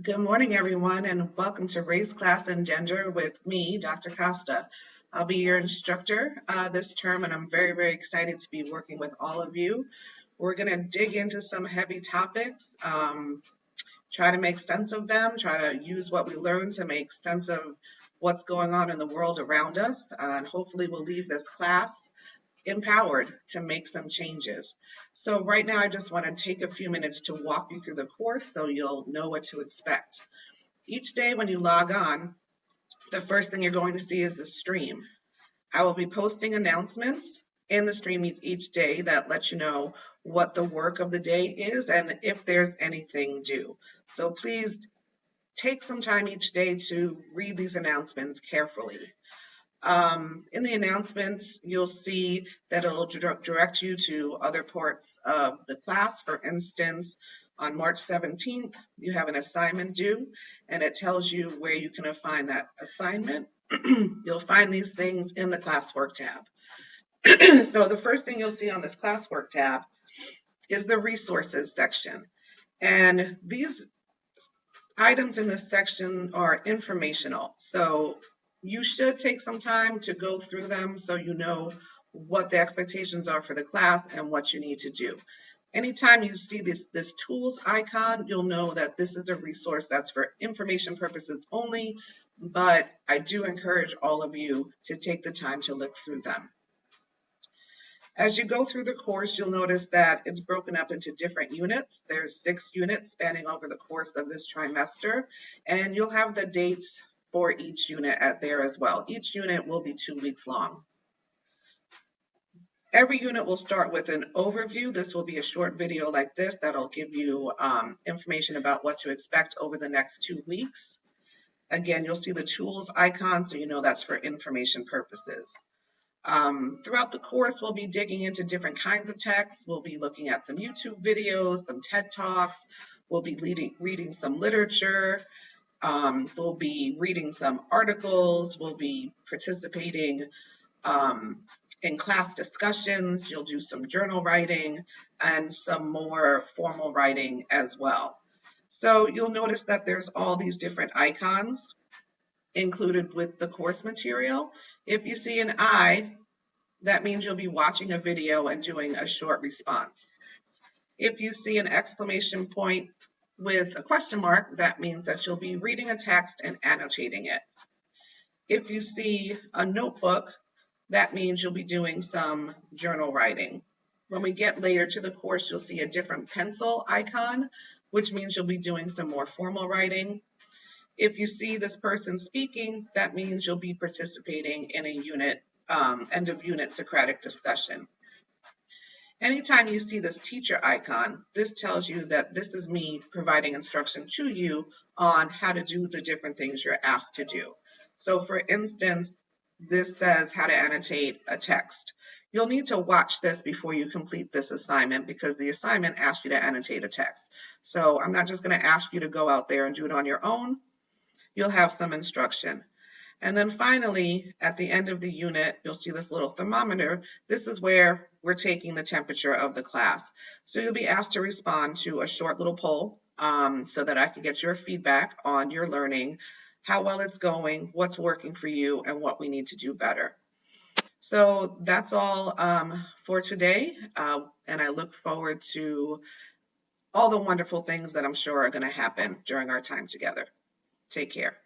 Good morning, everyone, and welcome to Race, Class, and Gender with me, Dr. Costa. I'll be your instructor this term, and I'm very, very excited to be working with all of you. We're going to dig into some heavy topics, try to make sense of them, try to use what we learn to make sense of what's going on in the world around us, and hopefully we'll leave this class empowered to make some changes. So right now, I just want to take a few minutes to walk you through the course so you'll know what to expect. Each day when you log on, the first thing you're going to see is the stream. I will be posting announcements in the stream each day that let you know what the work of the day is and if there's anything due. So please take some time each day to read these announcements carefully. In the announcements, you'll see that it'll direct you to other parts of the class. For instance, on March 17th, you have an assignment due, and it tells you where you can find that assignment. You'll find these things in the classwork tab. So the first thing you'll see on this classwork tab is the resources section. And these items in this section are informational. So you should take some time to go through them so you know what the expectations are for the class and what you need to do. Anytime you see this tools icon, you'll know that this is a resource that's for information purposes only, but I do encourage all of you to take the time to look through them. As you go through the course, you'll notice that it's broken up into different units. There's 6 units spanning over the course of this trimester, and you'll have the dates for each unit there as well. Each unit will be 2 weeks long. Every unit will start with an overview. This will be a short video like this that'll give you information about what to expect over the next 2 weeks. Again, you'll see the tools icon, so you know that's for information purposes. Throughout the course, we'll be digging into different kinds of texts. We'll be looking at some YouTube videos, some TED Talks. We'll be reading some literature. We'll be reading some articles. We'll be participating in class discussions. You'll do some journal writing and some more formal writing as well. So you'll notice that there's all these different icons included with the course material. If you see an eye, that means you'll be watching a video and doing a short response. If you see an exclamation point with a question mark, that means that you'll be reading a text and annotating it. If you see a notebook, that means you'll be doing some journal writing. When we get later to the course, you'll see a different pencil icon, which means you'll be doing some more formal writing. If you see this person speaking, that means you'll be participating in a unit, end of unit Socratic discussion. Anytime you see this teacher icon, this tells you that this is me providing instruction to you on how to do the different things you're asked to do. So for instance, this says how to annotate a text. You'll need to watch this before you complete this assignment because the assignment asks you to annotate a text. So I'm not just going to ask you to go out there and do it on your own. You'll have some instruction. And then finally, at the end of the unit, you'll see this little thermometer. This is where we're taking the temperature of the class. So you'll be asked to respond to a short little poll so that I can get your feedback on your learning, how well it's going, what's working for you, and what we need to do better. So that's all for today, and I look forward to all the wonderful things that I'm sure are going to happen during our time together. Take care.